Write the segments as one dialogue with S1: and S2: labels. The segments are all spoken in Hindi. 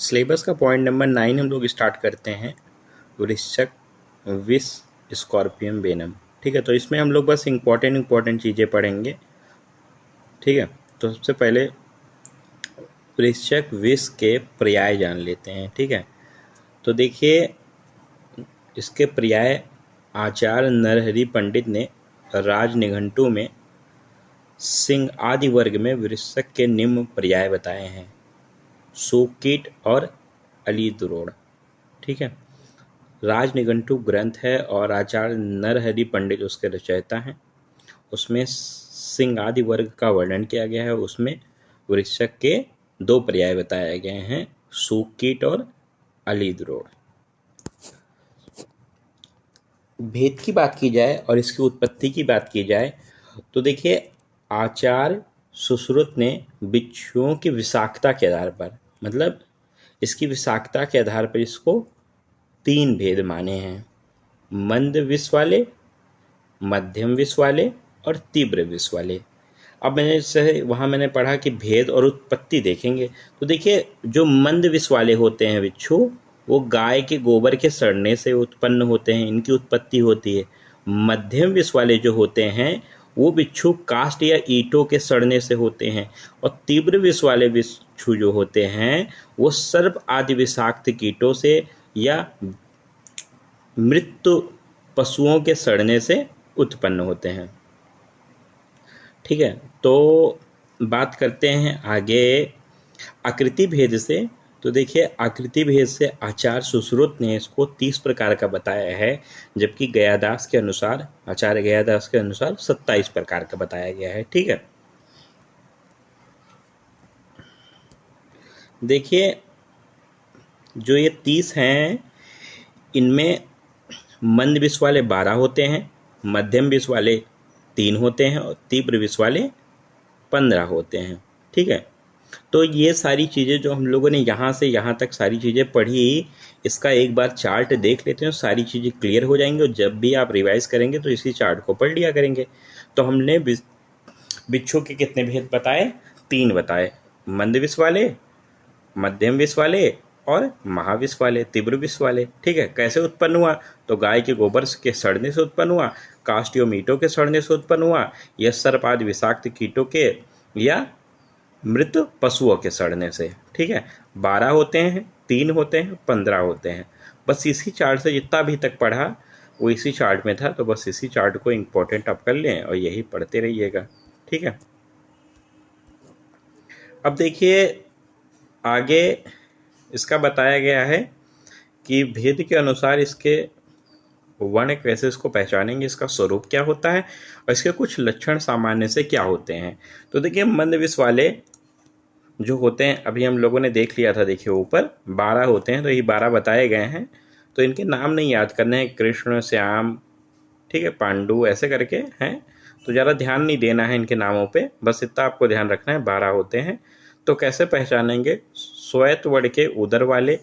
S1: सिलेबस का पॉइंट नंबर 9 हम लोग स्टार्ट करते हैं। वृश्चिक, विष, स्कॉर्पियन, वेनम। ठीक है, तो इसमें हम लोग बस इम्पोर्टेंट चीज़ें पढ़ेंगे। ठीक है, तो सबसे पहले वृश्चिक विष के पर्याय जान लेते हैं। ठीक है, तो देखिए इसके पर्याय आचार्य नरहरि पंडित ने राजनिघंटु में सिंह आदि वर्ग में वृश्चिक के निम्न पर्याय बताए हैं: सुकीट और अलीद्रोण। ठीक है, राजनिघंटु ग्रंथ है और आचार्य नरहरि पंडित उसके रचयिता हैं। उसमें सिंह आदि वर्ग का वर्णन किया गया है। उसमें वृश्चिक के 2 पर्याय बताए गए हैं, सुकीट और अलीद्रोण। भेद की बात की जाए और इसकी उत्पत्ति की बात की जाए तो देखिए आचार्य सुश्रुत ने बिच्छुओं की विषाक्तता के आधार पर, मतलब इसकी विषाक्तता के आधार पर इसको 3 भेद माने हैं: मंद विष वाले, मध्यम विष वाले और तीव्र विष वाले। अब मैंने पढ़ा कि भेद और उत्पत्ति देखेंगे तो देखिए जो मंद विष वाले होते हैं बिच्छू, वो गाय के गोबर के सड़ने से उत्पन्न होते हैं, इनकी उत्पत्ति होती है। मध्यम विष वाले जो होते हैं वो बिच्छू काष्ठ या ईंटों के सड़ने से होते हैं, और तीव्र विष वाले बिच्छू जो होते हैं वो सर्प आदि विषाक्त कीटों से या मृत पशुओं के सड़ने से उत्पन्न होते हैं। ठीक है, तो बात करते हैं आगे आकृति भेद से। तो देखिए आकृति भेद से आचार्य सुश्रुत ने इसको 30 प्रकार का बताया है, जबकि गयादास के अनुसार, आचार्य गयादास के अनुसार 27 प्रकार का बताया गया है। ठीक है, देखिए जो ये 30 हैं इनमें मंद विष वाले 12 होते हैं, मध्यम विष वाले 3 होते हैं और तीव्र विष वाले 15 होते हैं। ठीक है, तो ये सारी चीज़ें जो हम लोगों ने यहाँ से यहाँ तक सारी चीज़ें पढ़ी, इसका एक बार चार्ट देख लेते हैं, सारी चीज़ें क्लियर हो जाएंगी। और जब भी आप रिवाइज करेंगे तो इसी चार्ट को पढ़ लिया करेंगे। तो हमने बिच्छू के कितने भेद बताए? 3 बताए: मंद विष वाले, मध्यम विष वाले और महाविष वाले, तीव्र विष वाले। ठीक है, कैसे उत्पन्न हुआ? तो गाय के गोबर के सड़ने से उत्पन्न हुआ, काष्ठ या ईंटों के सड़ने से उत्पन्न हुआ, या सर्प आदि विषाक्त कीटों के या मृत पशुओं के सड़ने से। ठीक है, 12 होते हैं, 3 होते हैं, 15 होते हैं। बस इसी चार्ट से जितना भी तक पढ़ा वो इसी चार्ट में था, तो बस इसी चार्ट को इम्पोर्टेंट आप कर लें और यही पढ़ते रहिएगा। ठीक है, अब देखिए आगे इसका बताया गया है कि भेद के अनुसार इसके वर्ण कैसे इसको पहचानेंगे, इसका स्वरूप क्या होता है और इसके कुछ लक्षण सामान्य से क्या होते हैं। तो देखिए मंद विष वाले जो होते हैं अभी हम लोगों ने देख लिया था, देखिए ऊपर 12 होते हैं, तो ये 12 बताए गए हैं। तो इनके नाम नहीं याद करने हैं, कृष्ण, श्याम, ठीक है, पांडु, ऐसे करके हैं, तो ज़्यादा ध्यान नहीं देना है इनके नामों पे, बस इतना आपको ध्यान रखना है, 12 होते हैं। तो कैसे पहचानेंगे? श्वेत वर्ण के उदर वाले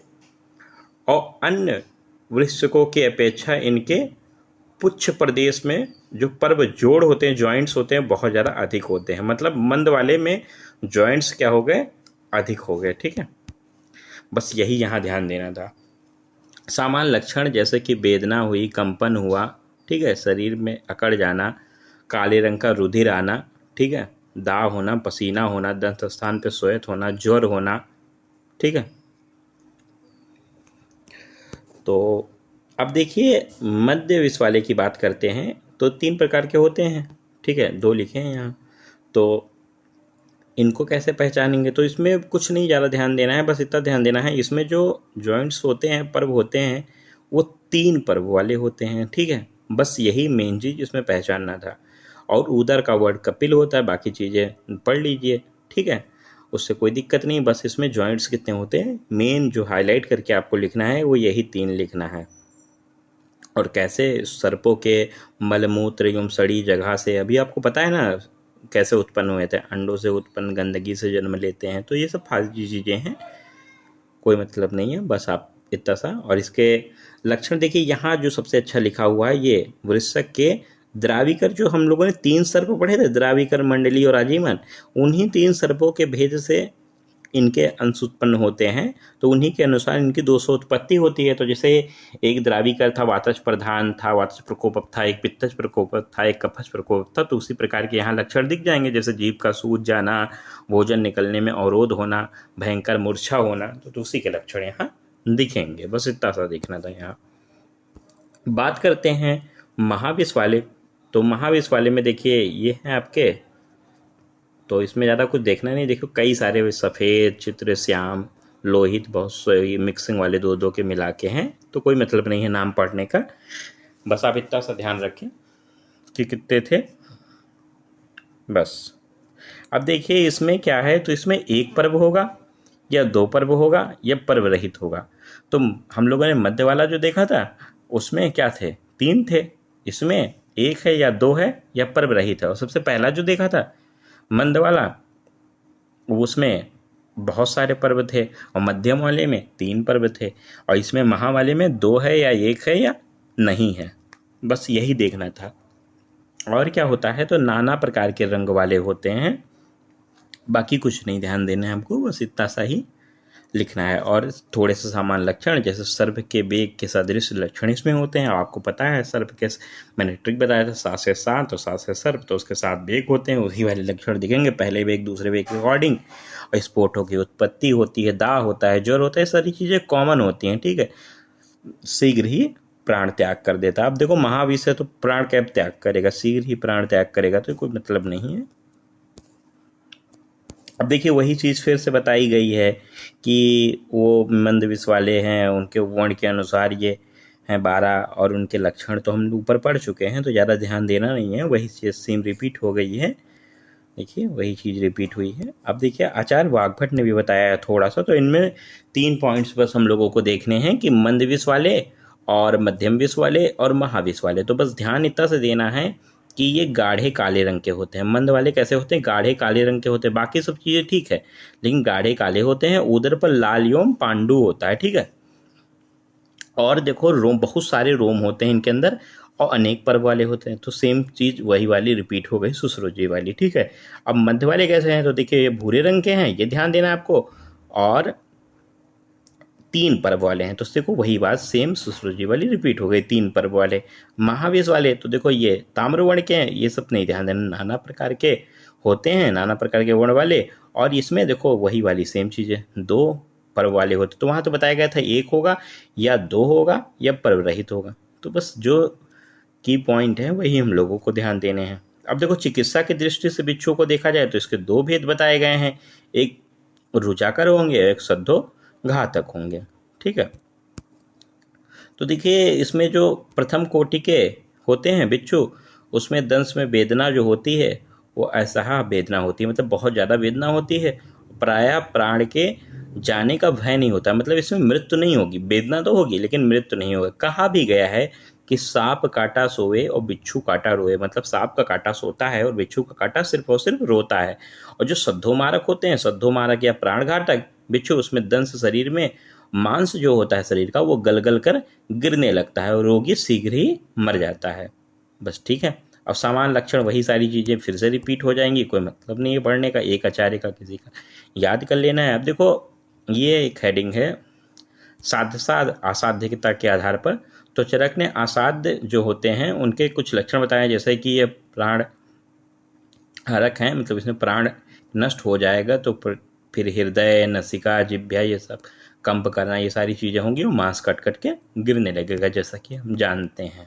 S1: और अन्य वृश्चिकों की अपेक्षा इनके पुच्छ प्रदेश में जो पर्व जोड़ होते हैं, जॉइंट्स होते हैं, बहुत ज़्यादा अधिक होते हैं। मतलब मंद वाले में जॉइंट्स क्या हो गए? अधिक हो गए। ठीक है, बस यही यहाँ ध्यान देना था। सामान्य लक्षण जैसे कि वेदना हुई, कंपन हुआ, ठीक है, शरीर में अकड़ जाना, काले रंग का रुधिर आना, ठीक है, दाग होना, पसीना होना, दंत स्थान पर श्वेत होना, ज्वर होना। ठीक है, तो अब देखिए मध्य विष वाले की बात करते हैं। तो 3 प्रकार के होते हैं, ठीक है, 2 लिखे हैं यहाँ। तो इनको कैसे पहचानेंगे? तो इसमें कुछ नहीं ज़्यादा ध्यान देना है, बस इतना ध्यान देना है इसमें जो जॉइंट्स होते हैं, पर्व होते हैं, वो 3 पर्व वाले होते हैं। ठीक है, बस यही मेन चीज़ इसमें पहचानना था। और उदर का वर्ड कपिल होता है, बाकी चीज़ें पढ़ लीजिए। ठीक है, उससे कोई दिक्कत नहीं, बस इसमें जॉइंट्स कितने होते हैं मेन जो हाईलाइट करके आपको लिखना है वो यही 3 लिखना है। और कैसे सर्पों के मलमूत्र एवं सड़ी जगह से, अभी आपको पता है ना कैसे उत्पन्न हुए थे, अंडों से उत्पन्न, गंदगी से जन्म लेते हैं। तो ये सब फालतू चीज़ें हैं, कोई मतलब नहीं है, बस आप इतना सा। और इसके लक्षण देखिए, यहाँ जो सबसे अच्छा लिखा हुआ है ये वृश्चिक के द्राविकर, जो हम लोगों ने 3 सर्प पढ़े थे, द्राविकर, मंडली और आजीवन, उन्हीं 3 सर्पों के भेद से इनके अंश उत्पन्न होते हैं तो उन्हीं के अनुसार इनकी दोषोत्पत्ति होती है। तो जैसे एक द्राविकर था, वातज प्रधान था, वातज प्रकोप था, एक पित्तज प्रकोप था, एक कफज प्रकोप था, तो उसी प्रकार के यहाँ लक्षण दिख जाएंगे, जैसे जीभ का सूज जाना, भोजन निकलने में अवरोध होना, भयंकर मूर्छा होना, तो उसी के लक्षण यहाँ दिखेंगे। बस इतना सा देखना था। यहाँ बात करते हैं महाविष वाले। तो महाविष वाले में देखिए ये हैं आपके, तो इसमें ज़्यादा कुछ देखना नहीं। देखो कई सारे सफ़ेद, चित्र श्याम, लोहित, बहुत से मिक्सिंग वाले दो दो के मिला के हैं, तो कोई मतलब नहीं है नाम पढ़ने का। बस आप इतना सा ध्यान रखें कि कितने थे बस। अब देखिए इसमें क्या है, तो इसमें एक पर्व होगा या दो पर्व होगा या पर्व रहित होगा। तो हम लोगों ने मध्य वाला जो देखा था उसमें क्या थे, तीन थे। इसमें एक है या दो है या पर्व रहित है। और सबसे पहला जो देखा था मंद वाला, उसमें बहुत सारे पर्व थे, और मध्यम वाले में तीन पर्व थे, और इसमें महा वाले में दो है या एक है या नहीं है। बस यही देखना था। और क्या होता है, तो नाना प्रकार के रंग वाले होते हैं, बाकी कुछ नहीं ध्यान देना है हमको, बस इतना सा ही लिखना है। और थोड़े से सामान्य लक्षण, जैसे सर्प के बेग के सदृश लक्षण इसमें होते हैं। आपको पता है सर्प के, मैंने ट्रिक बताया था, 7 से 7 और 7 से सर्प, तो उसके 7 बेग होते हैं, उसी वाले लक्षण दिखेंगे। पहले बेग दूसरे बेग के अकॉर्डिंग, और स्फोटों की उत्पत्ति होती है, दाह होता है, ज्वर होता है, सारी चीज़ें कॉमन होती हैं। ठीक है, शीघ्र ही प्राण त्याग कर देता है। अब देखो महाविष है तो प्राण कैब त्याग करेगा, शीघ्र ही प्राण त्याग करेगा, तो कोई मतलब नहीं है। अब देखिए वही चीज़ फिर से बताई गई है कि वो मंदविष वाले हैं, उनके वर्ण के अनुसार ये हैं 12, और उनके लक्षण तो हम ऊपर पढ़ चुके हैं, तो ज़्यादा ध्यान देना नहीं है। वही चीज़ सेम रिपीट हो गई है। देखिए वही चीज़ रिपीट हुई है। अब देखिए आचार्य वाग्भट ने भी बताया है थोड़ा सा, तो इनमें 3 पॉइंट्स बस हम लोगों को देखने हैं कि मंदविष वाले और मध्यम विष वाले और महाविष वाले। तो बस ध्यान इतना से देना है कि ये गाढ़े काले रंग के होते हैं। मंद वाले कैसे होते हैं, गाढ़े काले रंग के होते हैं। बाकी सब चीज़ें ठीक है, लेकिन गाढ़े काले होते हैं। उदर पर लाल एवं पांडु होता है। ठीक है, और देखो रोम, बहुत सारे रोम होते हैं इनके अंदर, और अनेक पर्व वाले होते हैं। तो सेम चीज़ वही वाली रिपीट हो गई, सुश्रुजी वाली। ठीक है, अब मध्य वाले कैसे हैं, तो देखिए ये भूरे रंग के हैं, ये ध्यान देना आपको, और 3 पर्व वाले हैं। तो देखो वही बात सेम सुश्रुजी वाली रिपीट हो गई, 3 पर्व वाले। महाविष वाले तो देखो ये ताम्रवर्ण के हैं, ये सब नहीं ध्यान देना, नाना प्रकार के होते हैं, नाना प्रकार के वर्ण वाले। और इसमें देखो वही वाली सेम चीज़ें, 2 पर्व वाले होते। तो वहाँ तो बताया गया था 1 होगा या 2 होगा या पर्व रहित होगा। तो बस जो की पॉइंट है वही हम लोगों को ध्यान देने हैं। अब देखो चिकित्सा की दृष्टि से बिच्छू को देखा जाए तो इसके 2 भेद बताए गए हैं, एक रुचाकर होंगे, एक सद्धो घातक होंगे। ठीक है, तो देखिए इसमें जो प्रथम कोटि के होते हैं बिच्छू, उसमें दंश में वेदना जो होती है वो असह्य वेदना होती है, मतलब बहुत ज़्यादा वेदना होती है। प्रायः प्राण के जाने का भय नहीं होता, मतलब इसमें मृत्यु नहीं होगी, वेदना तो होगी लेकिन मृत्यु नहीं होगी। कहा भी गया है कि सांप काटा सोए और बिच्छू काटा रोए, मतलब सांप का काटा सोता है और बिच्छू का काटा सिर्फ और सिर्फ रोता है। और जो सद्धोमारक होते हैं, सद्धोमारक या प्राणघातक बिच्छू, उसमें दंश शरीर में मांस जो होता है शरीर का वो गल कर गिरने लगता है और रोगी शीघ्र ही मर जाता है। बस ठीक है, अब समान लक्षण वही सारी चीज़ें फिर से रिपीट हो जाएंगी, कोई मतलब नहीं है पढ़ने का, एक आचार्य का किसी का याद कर लेना है। अब देखो ये एक हेडिंग है साध्य साध असाध्यता के आधार पर। तो चरक ने असाध्य जो होते हैं उनके कुछ लक्षण बताए, जैसे कि ये प्राण हरक हैं, मतलब इसमें प्राण नष्ट हो जाएगा, तो फिर हृदय, नसिका, जिह्वा, ये सब कंप करना, ये सारी चीज़ें होंगी, वो मांस कट कट के गिरने लगेगा, जैसा कि हम जानते हैं।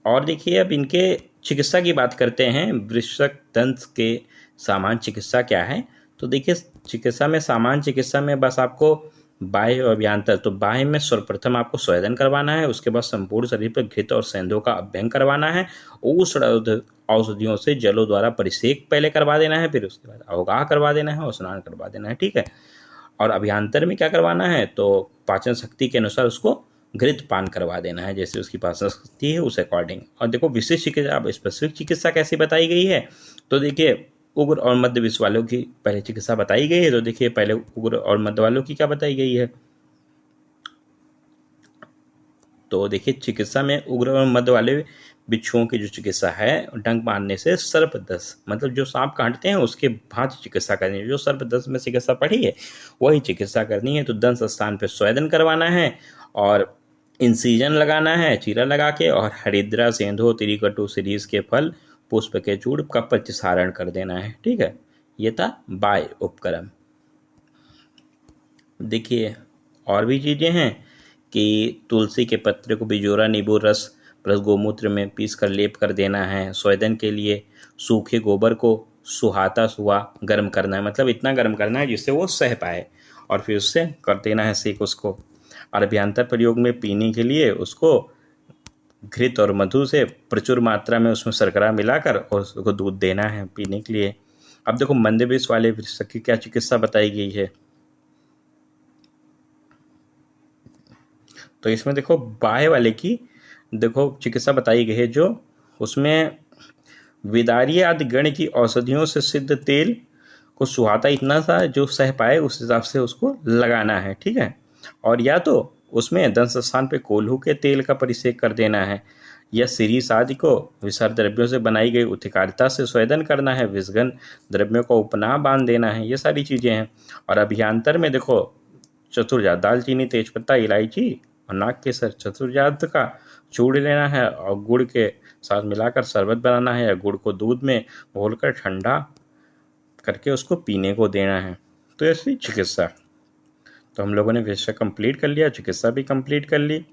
S1: और देखिए अब इनके चिकित्सा की बात करते हैं। वृश्चिक दंत के सामान्य चिकित्सा क्या है, तो देखिए चिकित्सा में, सामान्य चिकित्सा में बस आपको बाह्य और अभ्यंतर, तो बाह्य में सर्वप्रथम आपको स्वेदन करवाना है, उसके बाद संपूर्ण शरीर पर घृत और सेंधों का अभ्यंग करवाना है, उष्ण औषधियों से जलों द्वारा परिसेक पहले करवा देना है, फिर उसके बाद अवगाह करवा देना है और स्नान करवा देना है। ठीक है, और अभ्यंतर में क्या करवाना है, तो पाचन शक्ति के अनुसार उसको घृत पान करवा देना है, जैसे उसकी पाचन शक्ति है उस अकॉर्डिंग। और देखो विशिष्ट चिकित्सा, अब स्पेसिफिक चिकित्सा कैसी बताई गई है, तो देखिए उग्र और मध्य विष वालों की पहले चिकित्सा बताई गई है। तो देखिए पहले उग्र और मध्य वालों की क्या बताई गई है, तो देखिए चिकित्सा में उग्र और मध्य वाले बिच्छुओं की जो चिकित्सा है डंक मारने से सर्पदंश, मतलब जो सांप काटते हैं उसके भांति चिकित्सा करनी है। जो सर्पदंश में चिकित्सा पढ़ी है वही चिकित्सा करनी है। तो दंश स्थान पे स्वेदन करवाना है और इंसिजन लगाना है चीरा लगा के, और हरिद्रा, सेंधो, तिरिकटु, शिरीष के फल, पुष्प के चूर्ण का प्रतिसारण कर देना है। ठीक है, ये था बाह्य उपक्रम। देखिए और भी चीज़ें हैं कि तुलसी के पत्ते को बिजोरा नींबू रस प्लस गोमूत्र में पीस कर लेप कर देना है। स्वेदन के लिए सूखे गोबर को सुहाता सुहा गर्म करना है, मतलब इतना गर्म करना है जिससे वो सह पाए, और फिर उससे कर देना है सेक उसको। और अभ्यंतर प्रयोग में पीने के लिए उसको घृत और मधु से प्रचुर मात्रा में उसमें शर्करा मिलाकर और उसको दूध देना है पीने के लिए। अब देखो मंदविष वाले वृषक की क्या चिकित्सा बताई गई है। तो इसमें देखो बाह्य वाले की देखो चिकित्सा बताई गई है, जो उसमें विदारी आदि गण की औषधियों से सिद्ध तेल को सुहाता इतना सा जो सह पाए उस हिसाब से उसको लगाना है। ठीक है, और या तो उसमें दंश स्थान पे कोल्हू के तेल का परिसेक कर देना है, या शिरीष आदि को विषाक्त द्रव्यों से बनाई गई उत्कारिता से स्वेदन करना है, विषगन द्रव्यों को उपनाह बांध देना है। ये सारी चीजें हैं। और अभ्यंतर में देखो चतुर्जात दालचीनी, तेजपत्ता, इलायची और नाग केसर चतुर्जात का चूर्ण लेना है और गुड़ के साथ मिलाकर शरबत बनाना है, या गुड़ को दूध में घोलकर ठंडा करके उसको पीने को देना है। तो ऐसी चिकित्सा। तो हम लोगों ने विषय कंप्लीट कर लिया, चिकित्सा भी कंप्लीट कर ली।